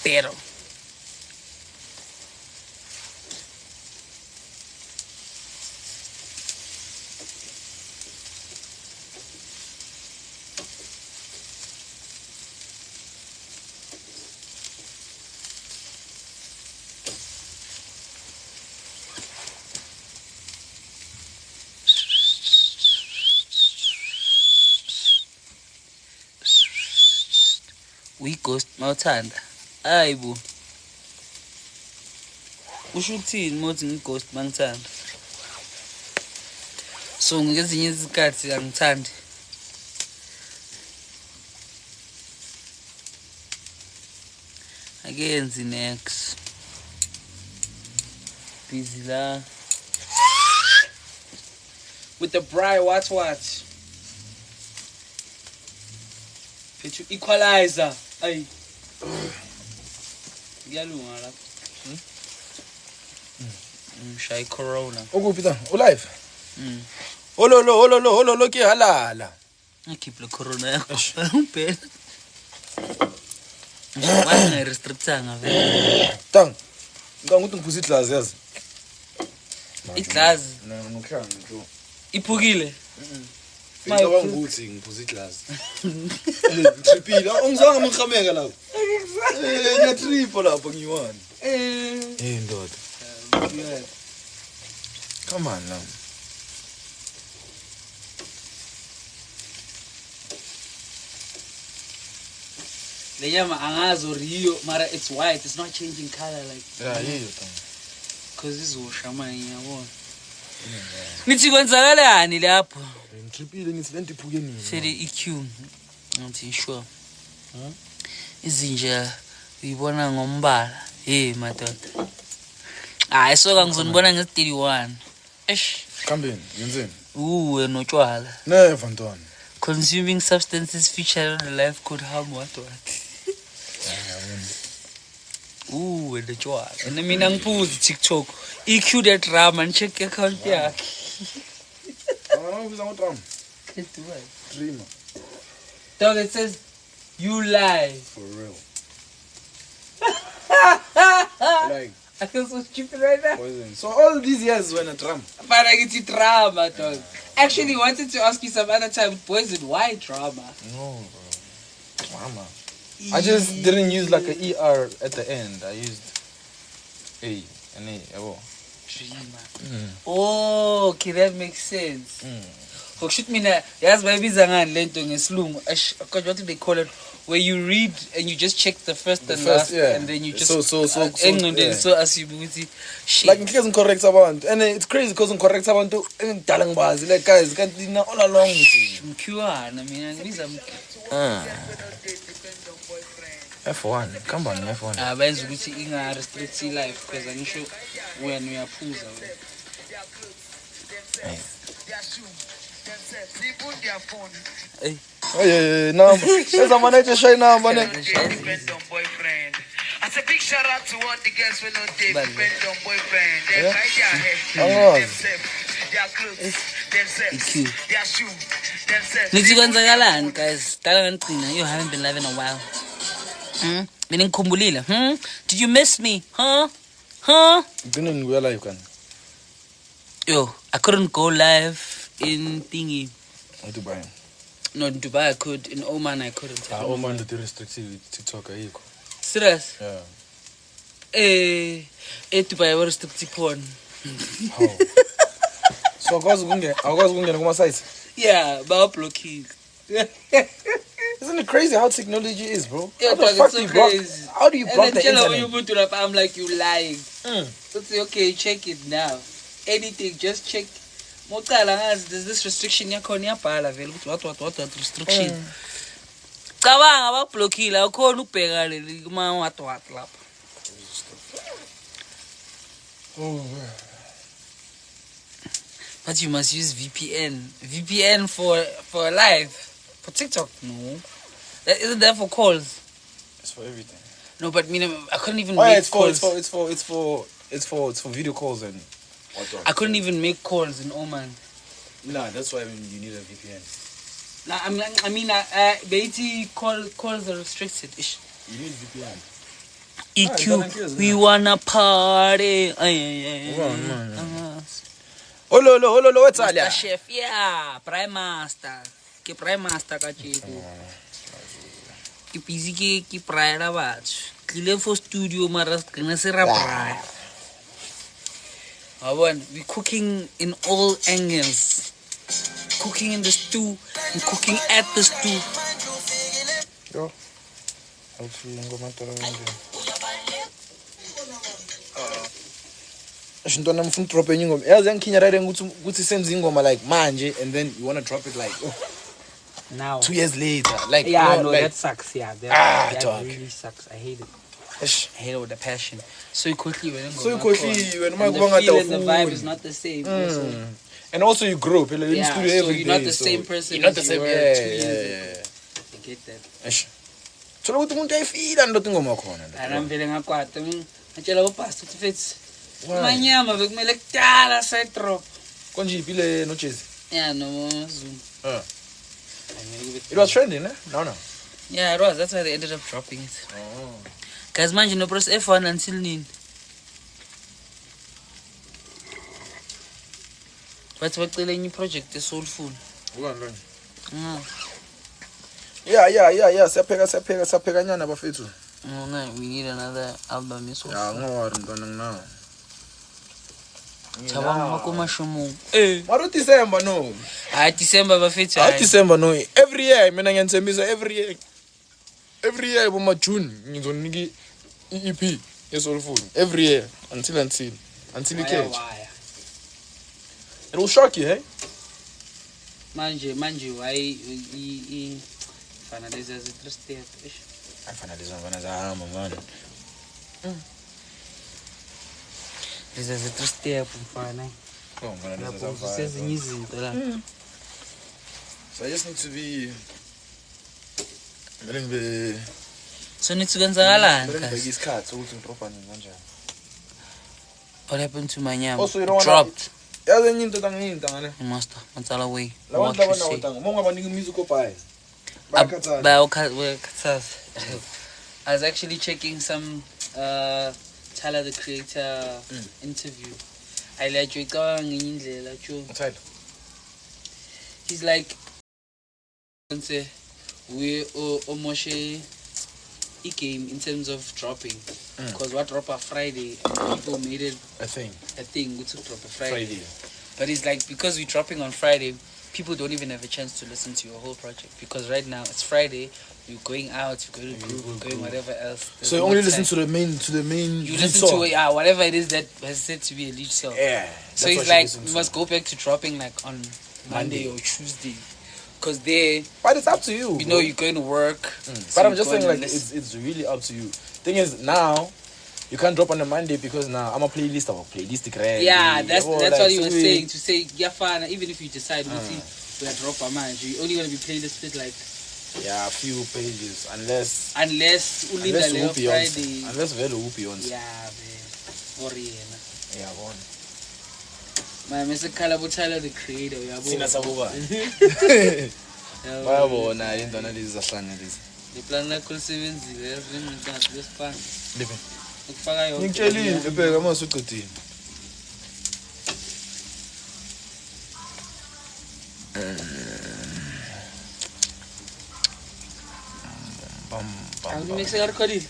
Pero. Ghost mawuthanda hayi bo usho ukuthini mothi ngighost mangithanda so ngezinye izikhathi angithandi akenzi next busy la with the braai what phethu equalizer ay ngiyalunga lapha shay corona ukuphi ta ulive ololo ke halala ngikhipha le corona yakho uphela wena restrictanga vele tang ngikuthi ngiphuza iglass yazi iglass nokuhlanga nto iphukile ngicabanga ukuthi ngiphuza iglass tripila ungizange mngikhameka lapho ngiyatripa lapho ngiyiwani ndoda come on now le nyama angazo Rio mara it's white, it's not changing color like yiyo cause izosha manje yabona nithi kwenzakalani lapho ngitripile ngithi lento iphuke nini sele EQ ngithi sure izinja uyibona ngombala madoda hayi soka ngizonibona ngezi31 kambeni yenzeni wena notshwala never ntwana consuming substances featured on the life could harm what the tshwala and mina ngiphuza TikTok EQ the drama and check account yakhe ubiza ngotram dreamer dog it says you lie for real like I feel so stupid right now. Poison. So all these years when a drama. But I get drama, dog. Actually, wanted to ask you some other time, Poison, why drama? No, bro. Drama. I just didn't use like an ER at the end. I used A and A. Oh. Dreamer. Oh, okay, that makes sense. Shoot me now. Yes, baby, zangan lento ngesilungu. What do they call it? Where you read and you just check the first and last, yeah. and then you just so assume shit. Like ngikhe correct abantu, and it's crazy because correct abantu engidala ngibazi like guys can't all along mkhiwana mina ngibiza F1 come on F1 benza ukuthi inga restrict life because angisho wena uyaphuza wena hey number eza manager shay number ne depend on boyfriend. I say big shout out to all the girls when no they depend on boyfriend. They buy their hair, themselves, their clothes, themselves, their shoe, themselves. nithi kwenzakalani guys dala ngicina you haven't been live in a while mina ngikhumbulile did you miss me didn't we live kan yo I couldn't go live in thingy Dubai. No, in Dubai I could. In Oman I couldn't. Oman the restricted TikTok ayikho. Serious? Yeah. Dubai was restricted porn. How? So akwazi ukungena kuma sites? Yeah, ba blocking. Isn't it crazy how technology is, bro? Yeah, how the fuck so do you block? How do you block the internet? I'm like you lying. So say okay, check it now. Anything, just check. There's this restriction yakhona iyabhala vele ukuthi what restriction cabanga abablockile akhona ukubheka leli kuma what lapha but you must use VPN for live for TikTok no that isn't there for calls it's for everything no but I couldn't even make calls it's for video calls and what I couldn't even make calls in Oman. Nah, that's why you need a VPN. Nah, I mean, Beatty calls are restricted. You need VPN. EQ, we wanna party. Ololo, what's all Master Chef, yeah, Prime Master. Ke Prime Master ka tjeko. Ke busy ke praya la batho. Tlile for studio mara skena se ra praya. We cooking in all angles. Cooking in the stew and cooking at the stew. Yo. Shintona mfuna drop enye ingoma. Yazi angikhinya right ukuthi senze ingoma like manje and then you want to drop it like Now 2 years later. Like yeah, no, no, like, that sucks. Yeah, that dog. really sucks. I hate it. Eish. I hate it with a passion. So you quickly when So ukhohliwe noma the kuba feel and the vibe ngathi is not the same. Also. And also you grow up in the Yeah, studio so every you're day. not the same person You're not the as same. you were Yeah, 2 years ago. yeah. I get that. Eish. Thola ukuthi umuntu ayifila ndo ingoma khona. And I'm feeling ngakwata. Ngitshela ubpastor ukuthi fethu manyama bekumele kudala side drop. Konje iphile no Jazzy. Yeah, no Zoom. It was trending, eh? No. Yeah, it was. That's why they ended up dropping it. Oh. Guys, manje no press F1 until nini. But bacela enye project esoulful. Ukani? Yeah. Yeah. Siyapheka nyana bafethu. No, we need another album esoulful. Yeah, ngawari ntwana nginawo. Chabanga kumashumu. Maro December no. December bafethu. December no. Every year mina ngiyenzembisa every year. Every year boma June ngizonika EP esoulful. Every year until it catch. It will shock you, hey? Manje why fana lezi azithree Afana lezi ngwana zahamba manje. lezi azithree mfana. Oh, ngwana lezi Lapho zahamba. sezinye izinto la. So I just need to be ngibe So nithi kwenzakalani? ngibheka isikhathi ukuthi ngidropa nini kanjani. What happened to Manyama? Also you don't want Dropped. yazi enye into ngane. Master, matsala way. Labantu abanawo mongabanika music ophayi. Bayakhathaza. Bayakhathaza. I was actually checking some Tyler the Creator interview. I let you go ngenye indlela too. Tyler. He's like say we almost a game in terms of dropping because what drop a Friday people made it a thing we took drop a Friday. But it's like because we're dropping on Friday people don't even have a chance to listen to your whole project because right now it's Friday, you're going out, you're going to group, you're going whatever else. There's so you only listen to the main you listen song. To whatever it is that has said to be a lead song. Yeah. So it's like we must go back to dropping like on Monday or Tuesday. Because but it's up to you. You know you're going to work. So but I'm just saying like it's really up to you. Thing is now you can't drop on a Monday because now I'm a playlist of a playlist. Yeah, that's like, what he was saying. To say yeah fine, even if you decide we drop a man, you're only gonna be playlisted like a few pages unless Friday. Unless very whoopie on. Yeah, man. Oriena. Yeah, one. My Mr. Tyler the Creator, Sina sabuba. Bayabona indona lezi zahlanga lezi. The plan lakho lisebenzile yazi lesifana. Lipe. Ukufaka yonke. Ngitshelile bheka mase uqedile. Angimix recordile.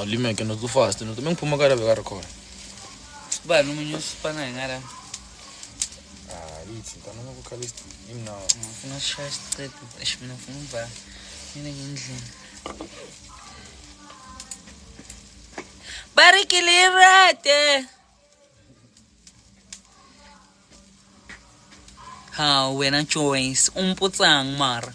Limeke no too fast no mengiphuma kala beka record. Bani umunye usipana ngala. Yithi ntana ngokukhalist imnawo. Ngifuna shaya straight mina ngifuna ukuba mina ngendlini. Barikilirate. Ha wena choice umputsang mara.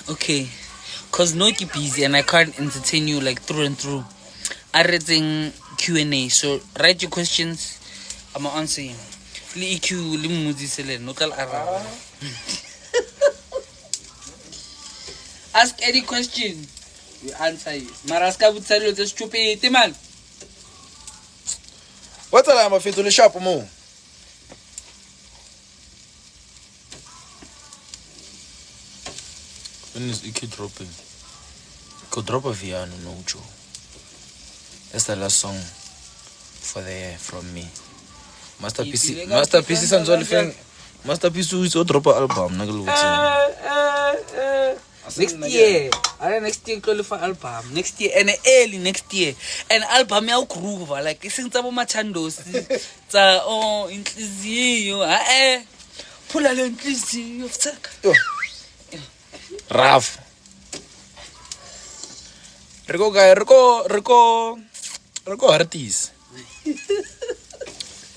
Okay, cause no keep busy and I can't entertain you like through and through. I'm reading Q&A, so write your questions. I'ma answer you. EQ ask any question, we answer you. Maraska would tell you the stupid man. What am I fit to the shop mo? When is Iki dropping? Could drop a Viano, no Joe. That's the last song for the year from me. Masterpiece is Masterpiece is drop an album. Next year. Next year qualify album. Next year and early next year. And album ya groove like isinta bo machandos. Tsa inhliziyo. Phula le inhliziyo fuck. Rough. Rico guy, Rico artist.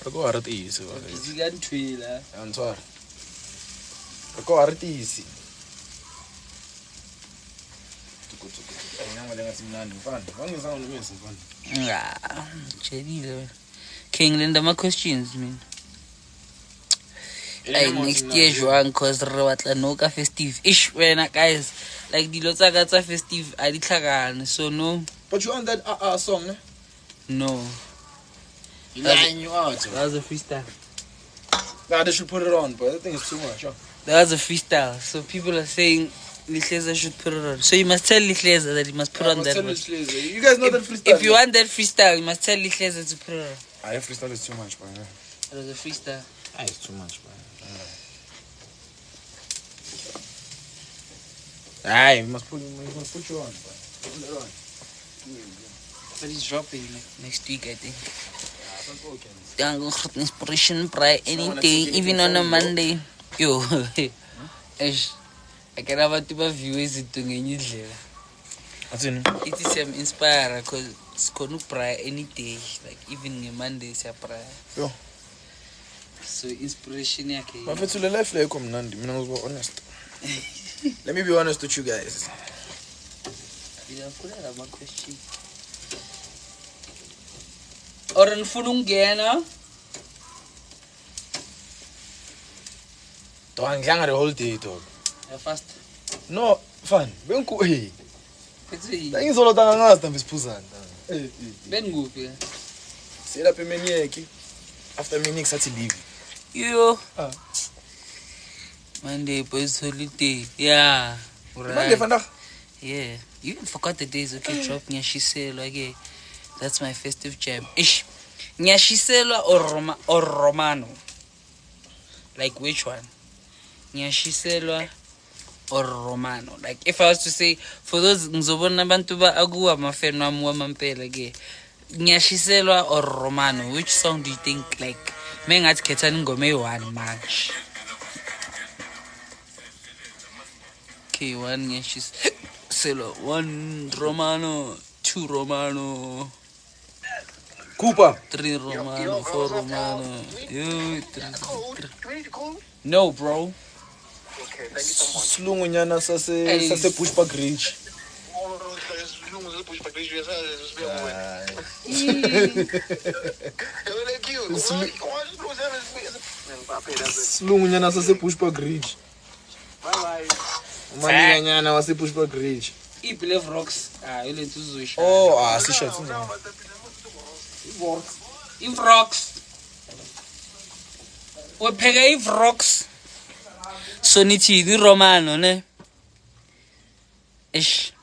Rico artist. Zigantwila. I'm sorry. Rico artist. King Linda my questions man. Hey, next year Joan cause Rawatla Noka festive. Ish when guys like the Lotagata festive I did so no. But you on that song, ne? No. You lying you out. That was a freestyle. Nah, they should put it on, but I think it's too much. That was a freestyle. So people are saying Lihleza should put it on. So you must tell Lihleza that he must put on that one. You guys know that freestyle. If you want that freestyle, you must tell Lihleza to put it on. Freestyle is too much, man. That was a freestyle. It's too much, man. We must put you on, man. Put it on. But he's dropping next week, I think. Yeah, inspiration by anything, even on a Monday. Yo, I can have a type of viewers to get What's in? it is inspired because it's going to pray any day, like even a Monday is a prayer. Yo. So inspiration yake. My friend to the life like come Nandi. I was honest. Let me be honest with you guys. Ngiyafuna lama question. Or ngifuna ungena. Don't hang the whole day, dog. Fast. No, fun. Benku hey. Bese Ngizolo tanga ngazi tambe siphuzana. nguphi? Sela pe menieki. After meni sathi leave. Yo. Monday boys holiday. Yeah. Monday vandag. Yeah. You even forgot the days. Okay, drop Nyashiselo again. That's my festive jam. Ish. Nyashiselo or Romano? Like which one? Nyashiselo or Romano? Like if I was to say, for those ngizobona abantu ba akuwa mafeno wami wamampela ke. Nyashiselo or Romano? Which song do you think like mengathi khethani ingoma eyi-1 manje? Okay, 1 Nyashiselo, 1 Romano, 2 Romano, Cooper. 3 Romano, 4 Romano. Yo, 3. No, bro. Okay, thank you so much. Slungunyana sase Pushback Ridge. Slungunyana sase Pushback Ridge. Bye. Maninganyana wase Pushback Ridge. I believe rocks. Yile nto uzosho. Oh, sishathi no. If rocks. Wepheka if rocks. So nithi ni Romano ne. Ish.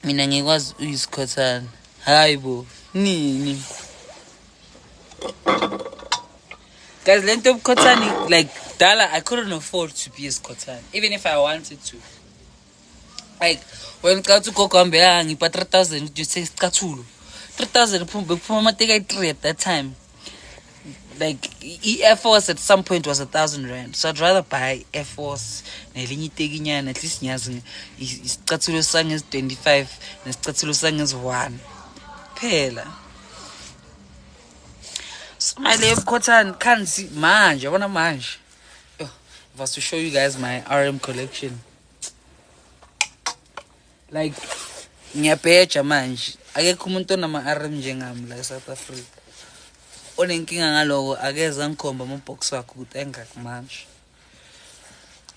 Mina ngikwazi uyisikhothana. Hayibo. Nini. Guys, lento obukhothani like Dala, I couldn't afford to be a Scotan, even if I wanted to. Like when Katu Kokambe ngipa 3,000 you say Katulu. 3,000 phuma take 3 at that time. Like Air Force at some point was 1,000 rand. So I'd rather buy Air Force nelinye tekinyana at least nyazi isikathulo sang is 25 nesikathulo sang is 1. Phela. So my left cotton can't see manje, yabona manje. If I was to show you guys my RM collection. Like ngiyabheja manje. Akekho umuntu onama RM njengami la South Africa. Onenkinga ngaloko akeza ngikhomba ama-box wakho ukuthi engakho manje.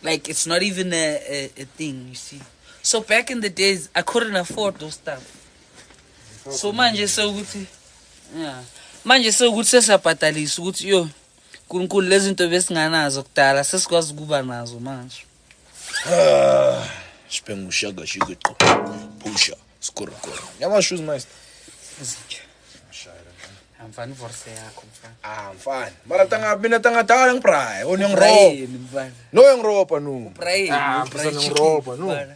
Like it's not even a thing, you see. So back in the days I couldn't afford those stuff. So manje so ukuthi yeah. Manje so ukuthi sesabhatalisa ukuthi yo Kunkulu lezi zinto besinganazo kudala sesikwazi ukuba nazo manje. Sipengushaga shikeqo. Pusha, skorokoro. Yama shoes master. Amfani force yakho mfana. Mfana. Mara mina tanga ng pray. O yung ro. Mfana. No yung ropa no. Pray. Pray yung ropa no.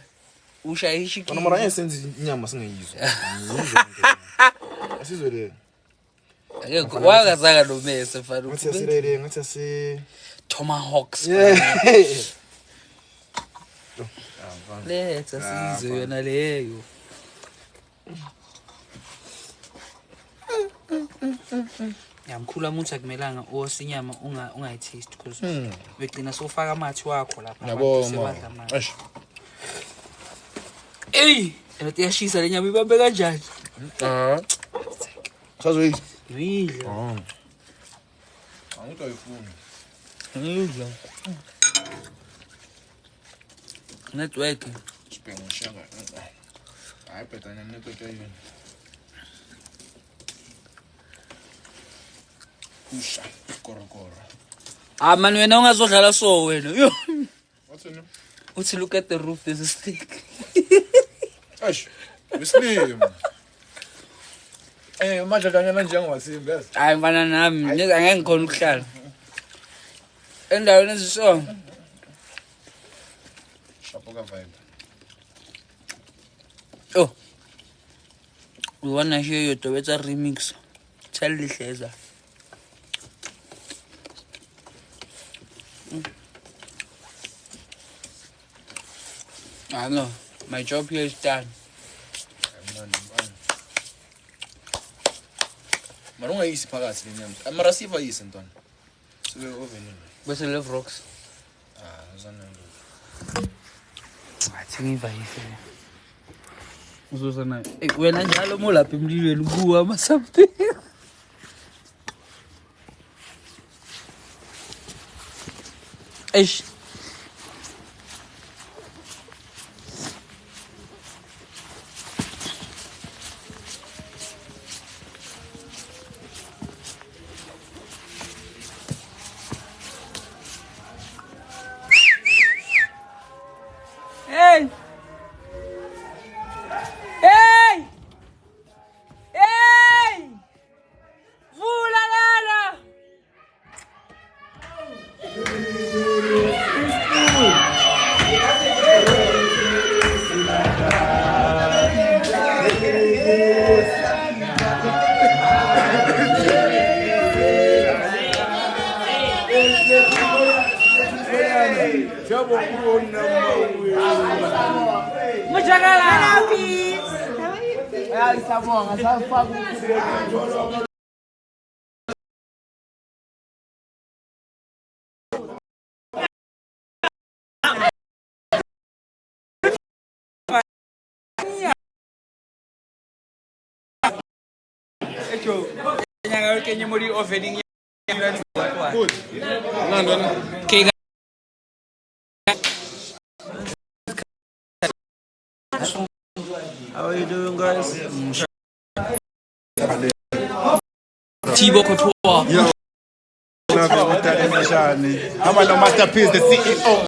Usha ishiki. Ano mara sense inyama singayizwa. Asizwe le. Akekho wakazaka nomese mfana. Ngathi asirere, ngathi asi Tomahawks. Let's asizwe yona leyo. Yamkhulu amuthi akumelanga osinyama ungayitaste because begcina sofaka amathi wakho lapha yabo sebadla manje. Eish. Ey, yashisa lenyama ibambe kanjani? Sazoyi. Yidla. Angito ayifuni. Yidla. Network. Sipengushaga. Hayi phela network yini. Pusha, korokoro. Man wena ungazodlala so wena. Yo. What's in? Uthi look at the roof, there's a stick. Eish. Slim. Manje kanyana njengowasimbi yazi. Hayi mfana nami, angeke ngikhona ukuhlala. Endaweni ezisho. Shapoka vibe. Oh. We wanna hear your Toyota remix. Tell Lihleza. I know. My job here is done. Man. Marunga yisi phakathi lenyama. Mara sifa yisi ntwana. Sibe oven. Bese love rocks. Uzana. Athi ngivayise. Uzosana. Wena njalo molapha emlilweni ubuwa ama something. Eish. Hey! Hey! Hey! Vula lana! How are you doing, guys? Thibaut Courtois. Yo, I'm a masterpiece, the CEO.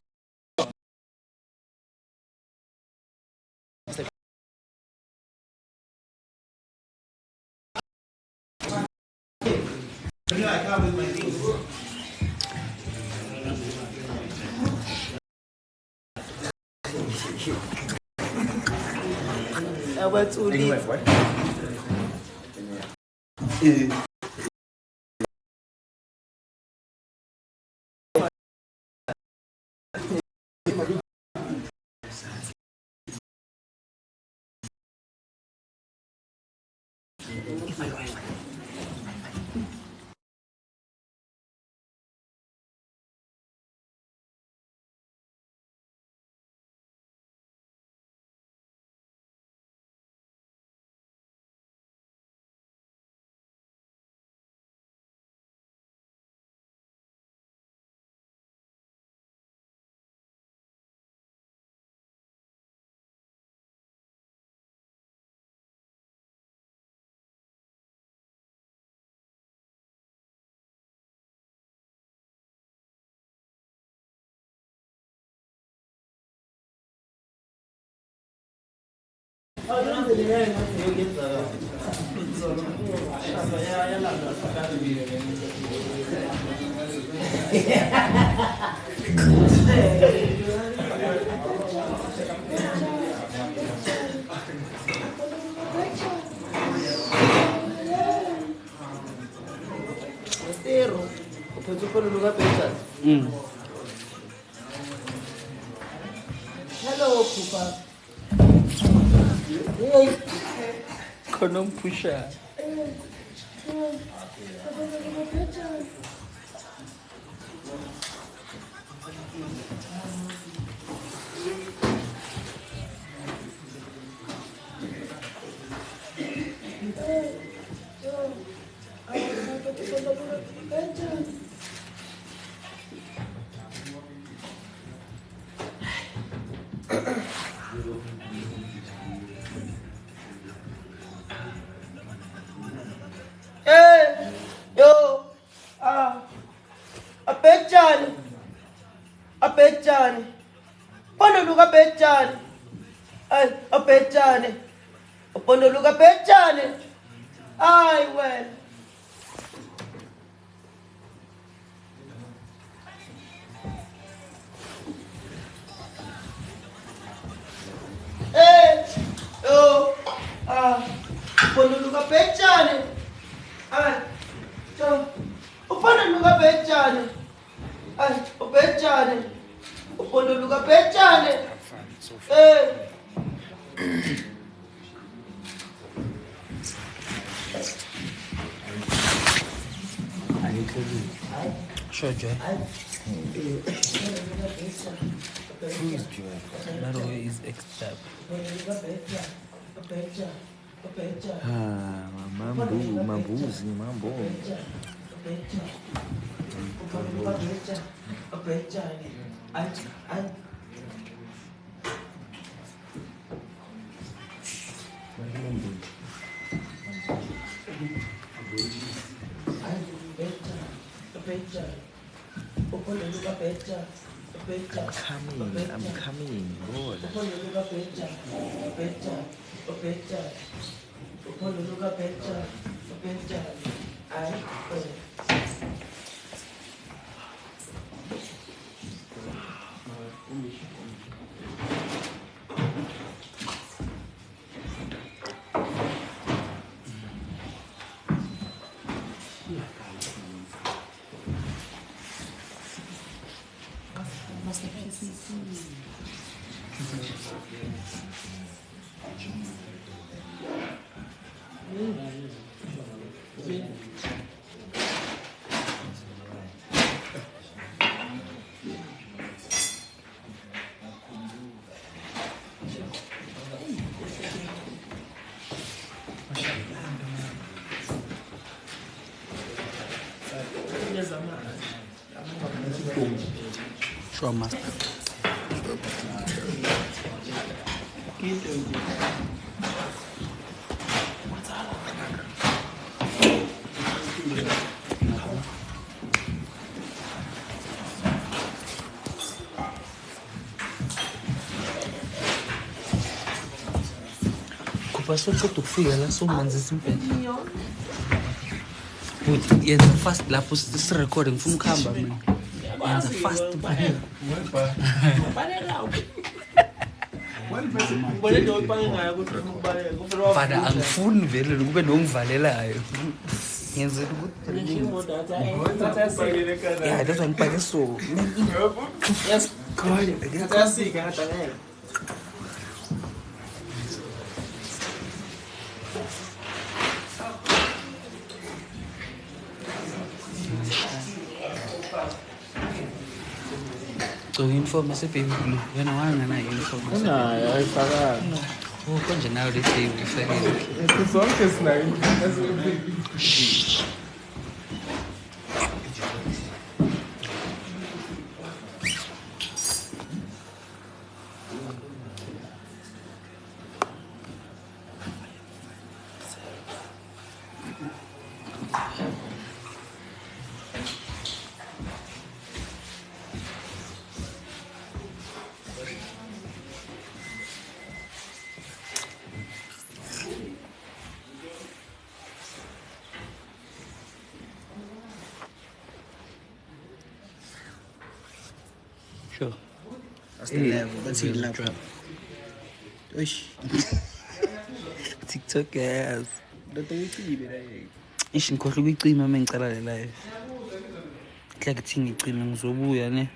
Hello, Pupa. Konompusha. Hey, yo, abhejani, abhejani, Pondoluka abhejani, ay, abhejani, Pondoluka abhejani, ay, well. Hey, yo, Pondoluka abhejani, ay, so, Pondoluka abhejani, ay, abhejani, Pondoluka abhejani, hey. Sure, Joy. Who is Joy? That way is X-Tab. Mambuzi, mambo. I'm coming, Lord. Sure, master. Kupaswa ukufika la so manzi simpele. But yenza fast lapho sirecording ngifuna ukuhamba mina. Yenza fast phela. Fana angifuni vele kube nongivalelayo. Ngenzela ukuthi yeah, that's why ngipake so. Yes, God. Tasika ngata So uniform baby blue. Wena wanga na uniform. Unayo ayifakanga. Oh konje nayo le baby ifakile. Sonke sinayo. Sure. That's the level. That's the level. TikTok ass. Don't uyicime la. Ishi ngikhohle ukuyicima uma ngicala le live. Kuhle kuthi ngicime ngizobuya ne.